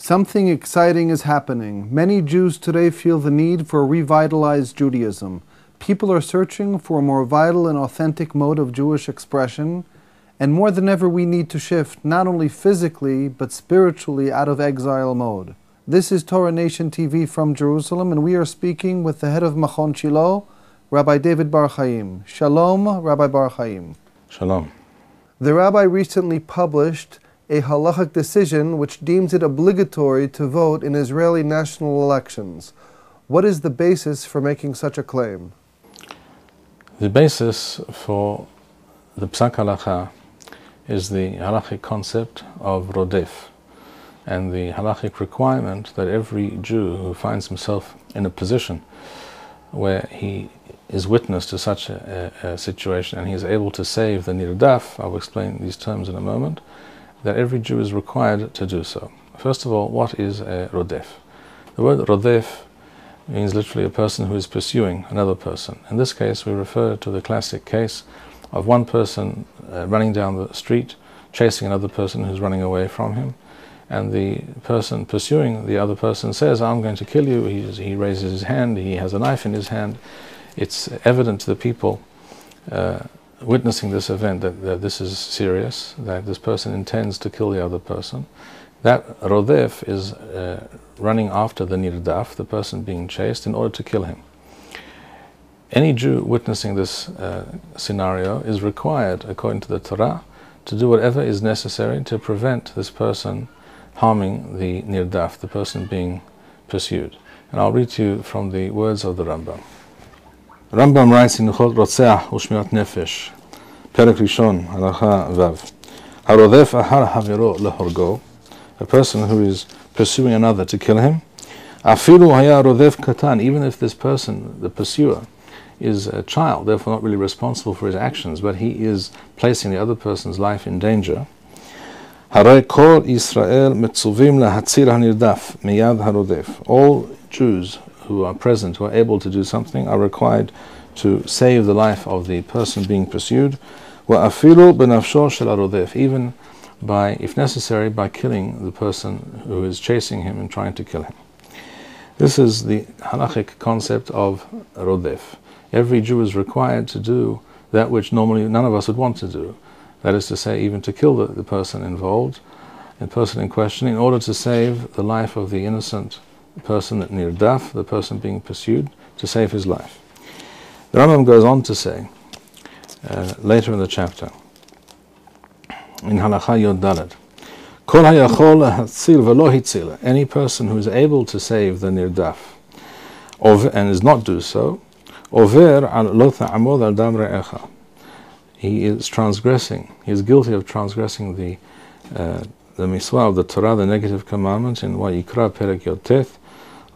Something exciting is happening. Many Jews today feel the need for a revitalized Judaism. People are searching for a more vital and authentic mode of Jewish expression, and more than ever we need to shift, not only physically, but spiritually out of exile mode. This is Torah Nation TV from Jerusalem, and we are speaking with the head of Machon Shilo, Rabbi David Bar-Hayim. Shalom, Rabbi Bar-Hayim. Shalom. The Rabbi recently published a halachic decision which deems it obligatory to vote in Israeli national elections. What is the basis for making such a claim? The basis for the Psak Halacha is the halachic concept of rodef, and the halachic requirement that every Jew who finds himself in a position where he is witness to such a situation and he is able to save the nirdaf, I will explain these terms in a moment, that every Jew is required to do so. First of all, what is a rodef? The word rodef means literally a person who is pursuing another person. In this case, we refer to the classic case of one person running down the street, chasing another person who's running away from him, and the person pursuing the other person says, "I'm going to kill you." He raises his hand, he has a knife in his hand. It's evident to the people witnessing this event that this is serious, that this person intends to kill the other person. That rodef is running after the nirdaf, the person being chased, in order to kill him. Any Jew witnessing this scenario is required, according to the Torah, to do whatever is necessary to prevent this person harming the nirdaf, the person being pursued. And I'll read to you from the words of the Rambam. Rambam writes in Chol Rotzeach Ushmiat Nefesh, Perek Rishon, Halacha Vav, Harodef Ahar Haviro Lehorgo, a person who is pursuing another to kill him, Afilu Haya Rodef Katan, even if this person, the pursuer, is a child, therefore not really responsible for his actions, but he is placing the other person's life in danger. Haray Kol Yisrael Metzuvim Lahatzir HaNirdaf Miyad HaRodef. All Jews who are present, who are able to do something, are required to save the life of the person being pursued, وَأَفِلُوا بِنَفْشُهُ شَلَ الرُّدَيْفِ, even by, if necessary, by killing the person who is chasing him and trying to kill him. This is the halachic concept of rodef. Every Jew is required to do that which normally none of us would want to do. That is to say, even to kill the person involved, the person in question, in order to save the life of the innocent person at nirdaf, the person being pursued, to save his life. The Rambam goes on to say, later in the chapter, in Halacha Yod Daled, Kol hayachol hatzil v'lo hitzil, any person who is able to save the nirdaf, and is not do so, over al lo ta'amod al dam re'echa, he is transgressing, he is guilty of transgressing the mitzvah of the Torah, the negative commandment in Vayikra Perek Yod Teth,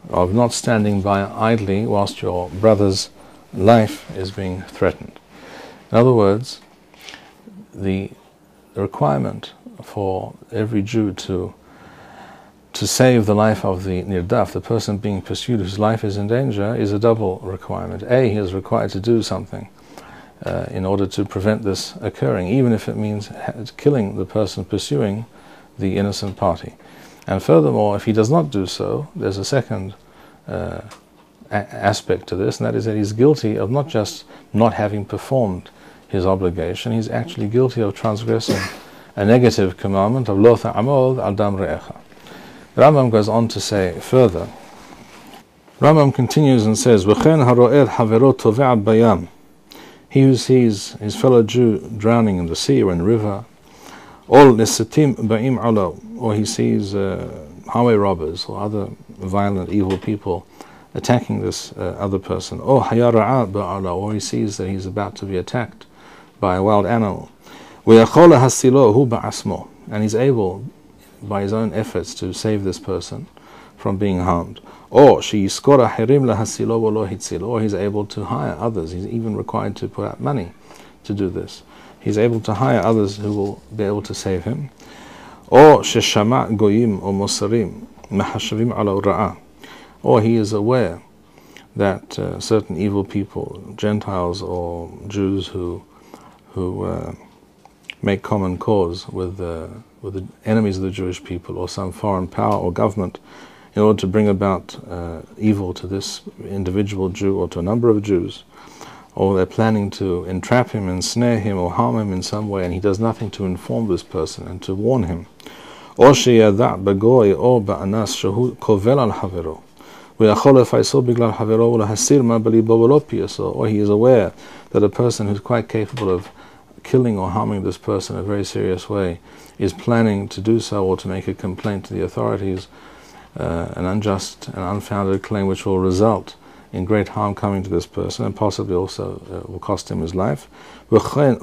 of not standing by idly whilst your brother's life is being threatened. In other words, the requirement for every Jew to save the life of the nirdaf, the person being pursued whose life is in danger, is a double requirement. A, he is required to do something in order to prevent this occurring, even if it means killing the person pursuing the innocent party. And furthermore, if he does not do so, there's a second aspect to this, and that is that he's guilty of not just not having performed his obligation, he's actually guilty of transgressing a negative commandment of lo ta'amod al dam re'echa. Rambam goes on to say further, Rambam continues and says, V'chen haro'er havero tove'at bayam, he who sees his fellow Jew drowning in the sea or in the river, Ol nesatim ba'im alo, or he sees highway robbers or other violent, evil people attacking this other person, or hayara'a ba'alo, or he sees that he's about to be attacked by a wild animal, وَيَخَوْلَ هَسِّلُوهُ بَعَسْمُهُ, and he's able, by his own efforts, to save this person from being harmed. Or sheyiskora hirim lahasilo v'lo hitzilo, or he's able to hire others. He's even required to put out money to do this. He's able to hire others who will be able to save him. Or sheshama goyim or mosarim mahashavim ala ra'a, or he is aware that certain evil people, Gentiles or Jews who make common cause with the enemies of the Jewish people or some foreign power or government in order to bring about evil to this individual Jew or to a number of Jews, or they're planning to entrap him, ensnare him, or harm him in some way, and he does nothing to inform this person and to warn him. Or he is aware that a person who's quite capable of killing or harming this person in a very serious way is planning to do so or to make a complaint to the authorities, an unjust and unfounded claim which will result in great harm coming to this person and possibly also will cost him his life. And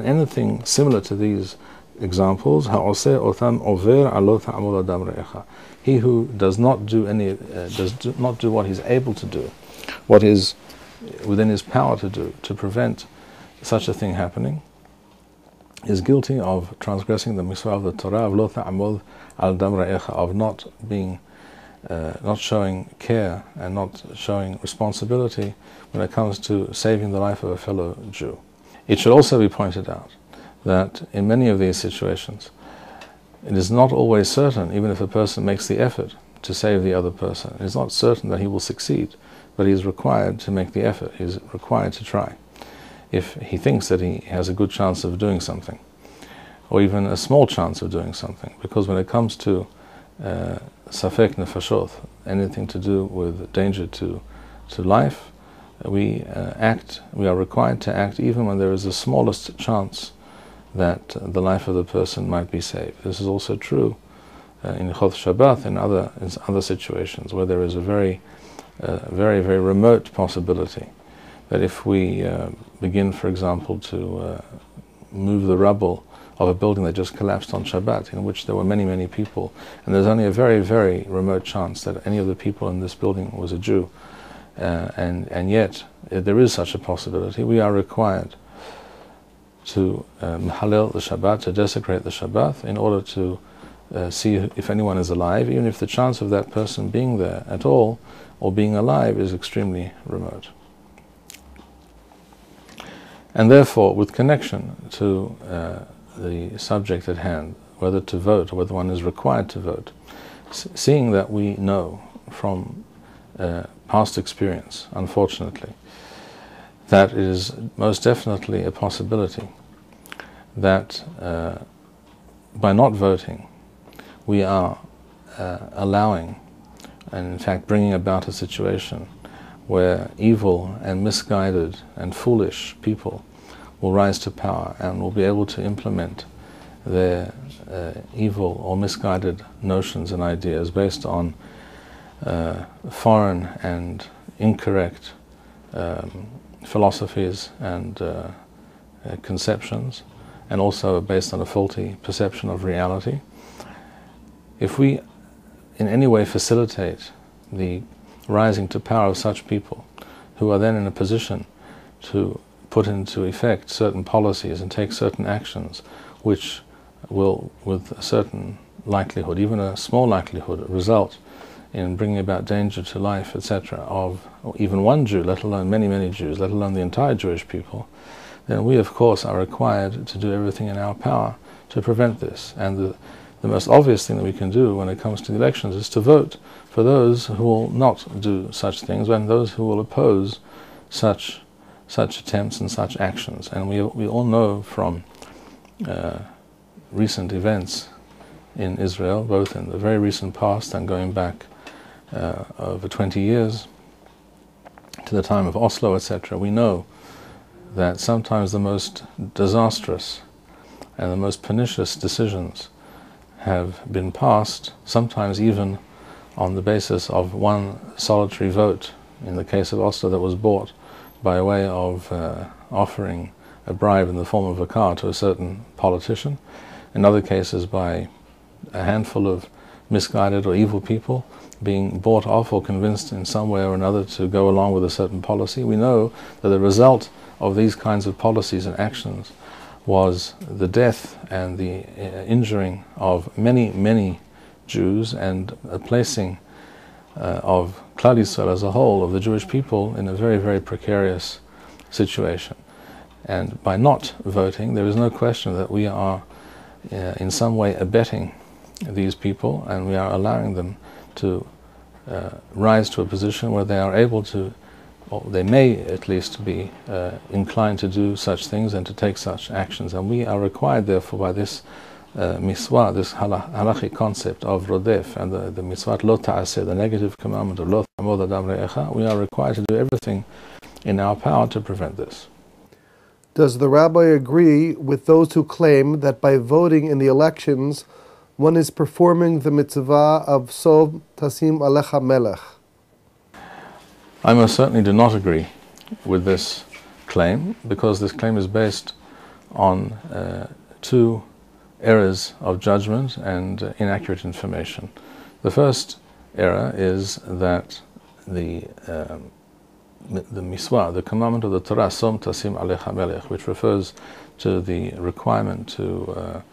anything similar to these examples, he who does not do what he's able to do, what is within his power to do to prevent such a thing happening, is guilty of transgressing the mitzvah of the Torah of lo ta'amod al dam ra'echa, of not showing care and not showing responsibility when it comes to saving the life of a fellow Jew. It should also be pointed out that in many of these situations, it is not always certain, even if a person makes the effort to save the other person, it is not certain that he will succeed, but he is required to make the effort, he is required to try, if he thinks that he has a good chance of doing something, or even a small chance of doing something. Because when it comes to safek nefashot, anything to do with danger to life, we are required to act even when there is the smallest chance that the life of the person might be saved. This is also true in Chod Shabbat and other situations where there is a very, very remote possibility that if we begin, for example, to move the rubble of a building that just collapsed on Shabbat, in which there were many people, and there's only a very remote chance that any of the people in this building was a Jew, and yet there is such a possibility, we are required to mahalel the Shabbat, to desecrate the Shabbat, in order to see if anyone is alive, even if the chance of that person being there at all, or being alive, is extremely remote. And therefore, with connection to the subject at hand, whether to vote or whether one is required to vote, seeing that we know from past experience, unfortunately, that it is most definitely a possibility that by not voting we are allowing and in fact bringing about a situation where evil and misguided and foolish people will rise to power and will be able to implement their evil or misguided notions and ideas based on foreign and incorrect philosophies and conceptions, and also based on a faulty perception of reality. If we in any way facilitate the rising to power of such people, who are then in a position to put into effect certain policies and take certain actions which will, with a certain likelihood, even a small likelihood, result in bringing about danger to life, etc., of even one Jew, let alone many Jews, let alone the entire Jewish people, then we of course are required to do everything in our power to prevent this. And the most obvious thing that we can do when it comes to the elections is to vote for those who will not do such things, and those who will oppose such attempts and such actions. And we all know from recent events in Israel, both in the very recent past and going back over 20 years to the time of Oslo, etc., we know that sometimes the most disastrous and the most pernicious decisions have been passed, sometimes even on the basis of one solitary vote, in the case of Oslo, that was bought by way of offering a bribe in the form of a car to a certain politician, in other cases by a handful of misguided or evil people being bought off or convinced in some way or another to go along with a certain policy. We know that the result of these kinds of policies and actions was the death and the injuring of many Jews, and a placing of Klal Yisrael as a whole, of the Jewish people, in a very precarious situation. And by not voting, there is no question that we are in some way abetting these people, and we are allowing them to rise to a position where they are able to, or they may at least be inclined to do such things and to take such actions. And we are required, therefore, by this miswah, this halachic concept of rodef, and the miswah lo ta'aseh, the negative commandment of lo ta'amod adam re'echa, we are required to do everything in our power to prevent this. Does the rabbi agree with those who claim that by voting in the elections, one is performing the mitzvah of Sov Tasim Alecha Melech? I most certainly do not agree with this claim, because this claim is based on two errors of judgment and inaccurate information. The first error is that the miswah, the commandment of the Torah, Som Tasim Alecha Melech, which refers to the requirement to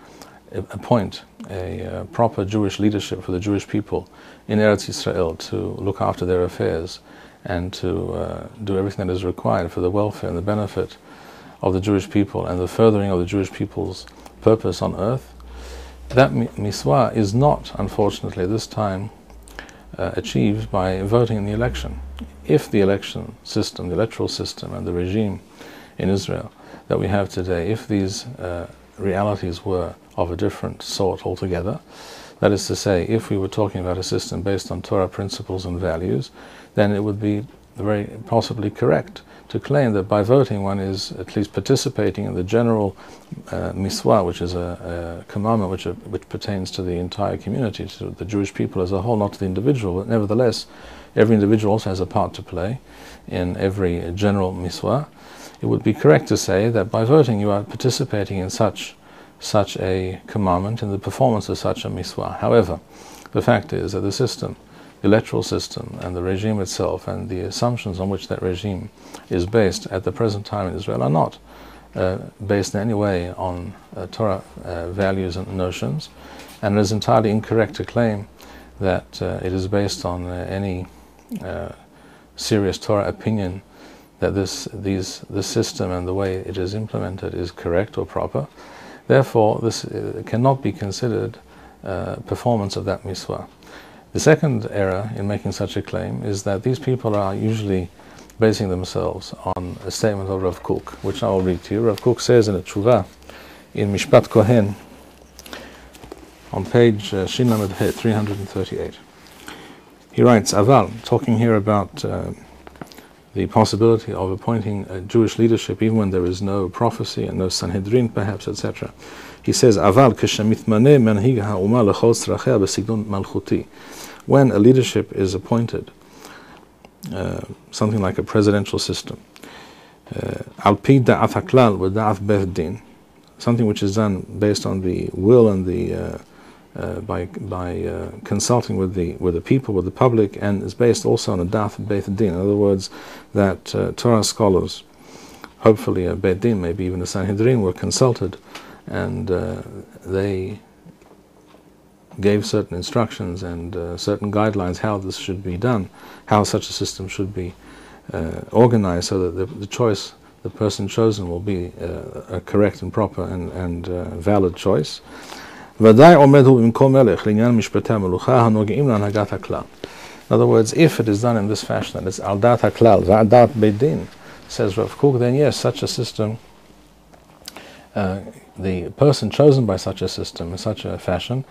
appoint a proper Jewish leadership for the Jewish people in Eretz Yisrael, to look after their affairs and to do everything that is required for the welfare and the benefit of the Jewish people and the furthering of the Jewish people's purpose on earth. That miswah is not, unfortunately, this time achieved by voting in the election. If the election system, the electoral system and the regime in Israel that we have today, if these realities were of a different sort altogether, that is to say, if we were talking about a system based on Torah principles and values, then it would be very possibly correct to claim that by voting one is at least participating in the general miswah, which is a commandment which pertains to the entire community, to the Jewish people as a whole, not to the individual. But nevertheless, every individual also has a part to play in every general miswah. It would be correct to say that by voting you are participating in such a commandment, in the performance of such a miswah. However, the fact is that the system, the electoral system and the regime itself and the assumptions on which that regime is based at the present time in Israel are not based in any way on Torah values and notions, and it is entirely incorrect to claim that it is based on any serious Torah opinion that this system and the way it is implemented is correct or proper. Therefore, this cannot be considered performance of that miswah. The second error in making such a claim is that these people are usually basing themselves on a statement of Rav Kook, which I will read to you. Rav Kook says in a tshuva in Mishpat Kohen on page Shin Lamed Het 338. He writes, Aval, talking here about the possibility of appointing a Jewish leadership even when there is no prophecy and no Sanhedrin perhaps, etc. He says, Aval keshemitmaneh manhig ha'umah lechol tzrachea b'sigdon malchuti. When a leadership is appointed, something like a presidential system, al pi da'at haklal wa da'at beth din, something which is done based on the will and the by consulting with the people, with the public, and is based also on a da'at beth din. In other words, that Torah scholars, hopefully a beth din, maybe even a Sanhedrin, were consulted, and they gave certain instructions and certain guidelines how this should be done, how such a system should be organized, so that the choice, the person chosen, will be a correct and proper and valid choice. In other words, if it is done in this fashion, that it's al dat haklal, va'adat beidin, says Rav Kook, then yes, such a system, the person chosen by such a system in such a fashion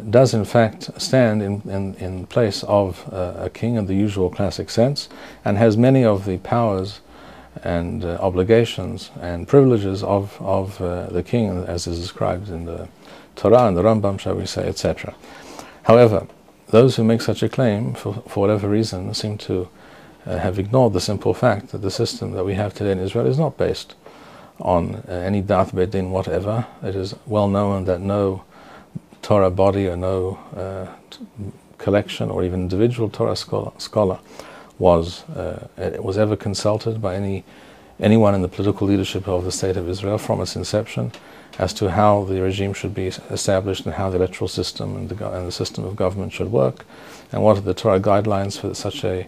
does in fact stand in place of a king in the usual classic sense, and has many of the powers and obligations and privileges of the king, as is described in the Torah and the Rambam, shall we say, etc. However, those who make such a claim, for whatever reason, seem to have ignored the simple fact that the system that we have today in Israel is not based on any da'at beidin whatever. It is well known that no Torah body or no collection or even individual Torah scholar was ever consulted by anyone in the political leadership of the state of Israel from its inception as to how the regime should be established and how the electoral system and the system of government should work, and what are the Torah guidelines for such a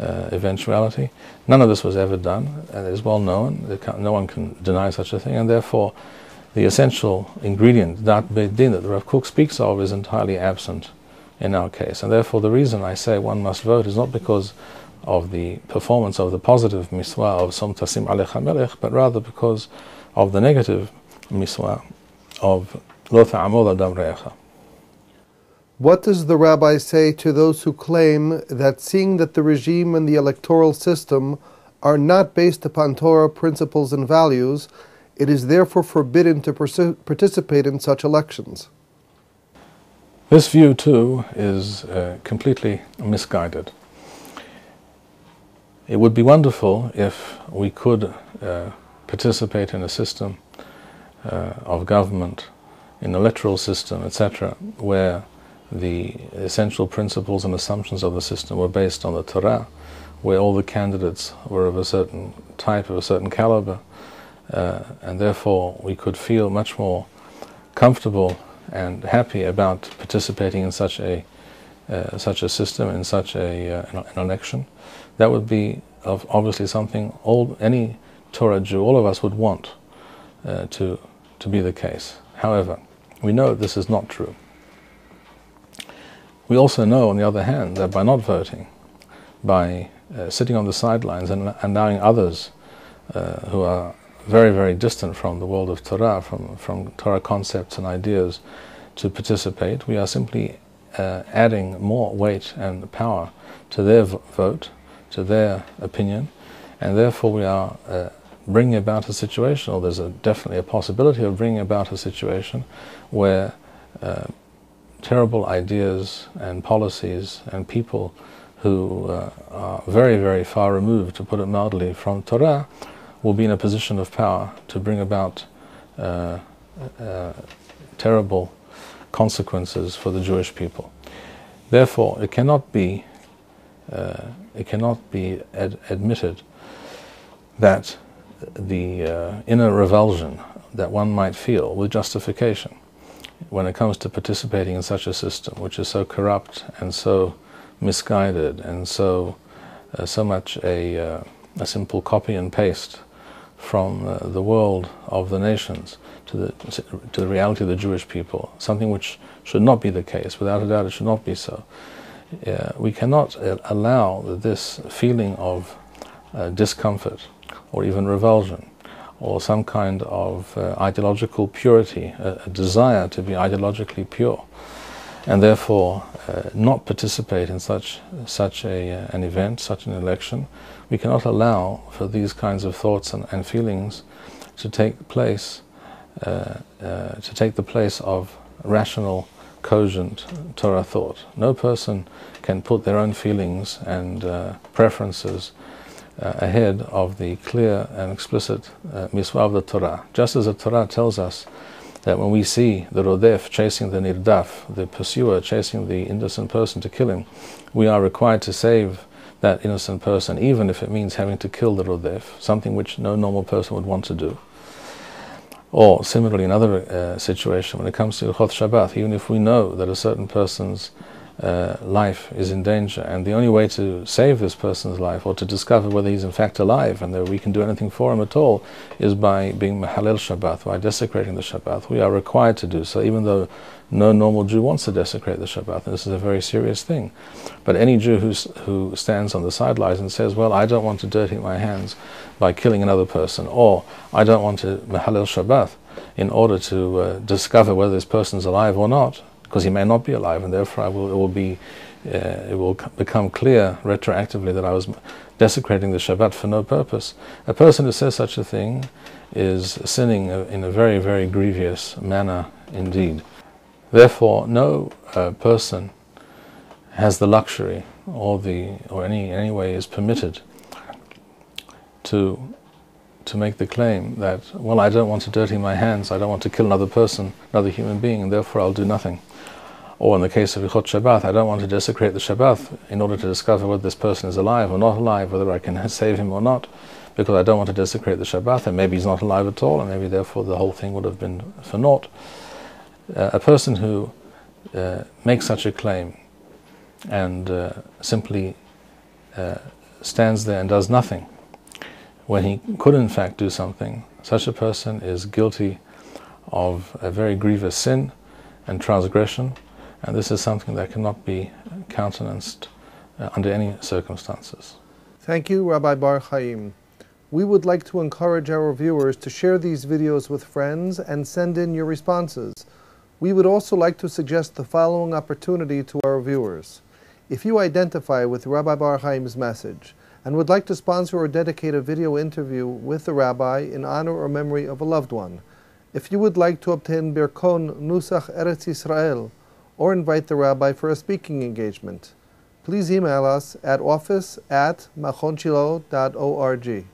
eventuality. None of this was ever done, and it is well known. No one can deny such a thing, and therefore the essential ingredient, dat beit din, that the Rav Kook speaks of, is entirely absent in our case. And therefore the reason I say one must vote is not because of the performance of the positive miswa of som tasim alecha melech, but rather because of the negative miswa of lo ta'amol adam re'echa. What does the rabbi say to those who claim that seeing that the regime and the electoral system are not based upon Torah principles and values, it is therefore forbidden to participate in such elections? This view too is completely misguided. It would be wonderful if we could participate in a system of government, in an electoral system, etc., where the essential principles and assumptions of the system were based on the Torah, where all the candidates were of a certain type, of a certain caliber, and therefore we could feel much more comfortable and happy about participating in such a system, in such an election. That would be obviously something any Torah Jew, all of us, would want to be the case. However, we know this is not true. We also know, on the other hand, that by not voting, by sitting on the sidelines and allowing others who are very, very distant from the world of Torah, from Torah concepts and ideas, to participate, we are simply adding more weight and power to their vote, to their opinion, and therefore we are bringing about a situation, or there's definitely a possibility of bringing about a situation where terrible ideas and policies and people who are very, very far removed, to put it mildly, from Torah, will be in a position of power to bring about terrible consequences for the Jewish people. Therefore, it cannot be admitted that the inner revulsion that one might feel with justification when it comes to participating in such a system, which is so corrupt and so misguided and so much a simple copy and paste from the world of the nations to the reality of the Jewish people, something which should not be the case. Without a doubt, it should not be so. We cannot allow this feeling of discomfort or even revulsion or some kind of ideological purity, a desire to be ideologically pure, and therefore not participate in such an event, such an election. We cannot allow for these kinds of thoughts and feelings to take place, to take the place of rational, cogent Torah thought. No person can put their own feelings and preferences ahead of the clear and explicit miswah of the Torah. Just as the Torah tells us that when we see the rodef chasing the nirdaf, the pursuer chasing the innocent person to kill him, we are required to save that innocent person, even if it means having to kill the rodef, something which no normal person would want to do. Or similarly, another situation, when it comes to Ilchot Shabbat, even if we know that a certain person's life is in danger, and the only way to save this person's life, or to discover whether he's in fact alive and that we can do anything for him at all, is by being Mahalel Shabbat, by desecrating the Shabbat. We are required to do so, even though no normal Jew wants to desecrate the Shabbat, and this is a very serious thing. But any Jew who stands on the sidelines and says, well, I don't want to dirty my hands by killing another person, or I don't want to Mahalel Shabbat in order to discover whether this person's alive or not, because he may not be alive, and therefore it will become clear retroactively that I was desecrating the Shabbat for no purpose. A person who says such a thing is sinning in a very, very grievous manner indeed. Therefore, no person has the luxury or any way is permitted to make the claim that, well, I don't want to dirty my hands, I don't want to kill another person, another human being, and therefore I'll do nothing. Or in the case of Ilchot Shabbat, I don't want to desecrate the Shabbat in order to discover whether this person is alive or not alive, whether I can save him or not, because I don't want to desecrate the Shabbat, and maybe he's not alive at all, and maybe therefore the whole thing would have been for naught. A person who makes such a claim and simply stands there and does nothing when he could in fact do something, such a person is guilty of a very grievous sin and transgression, and this is something that cannot be countenanced under any circumstances. Thank you, Rabbi Bar-Hayim. We would like to encourage our viewers to share these videos with friends and send in your responses. We would also like to suggest the following opportunity to our viewers. If you identify with Rabbi Bar-Hayim's message and would like to sponsor or dedicate a video interview with the Rabbi in honor or memory of a loved one, if you would like to obtain Birkon Nusach Eretz Yisrael or invite the Rabbi for a speaking engagement, please email us at office@machonshilo.org.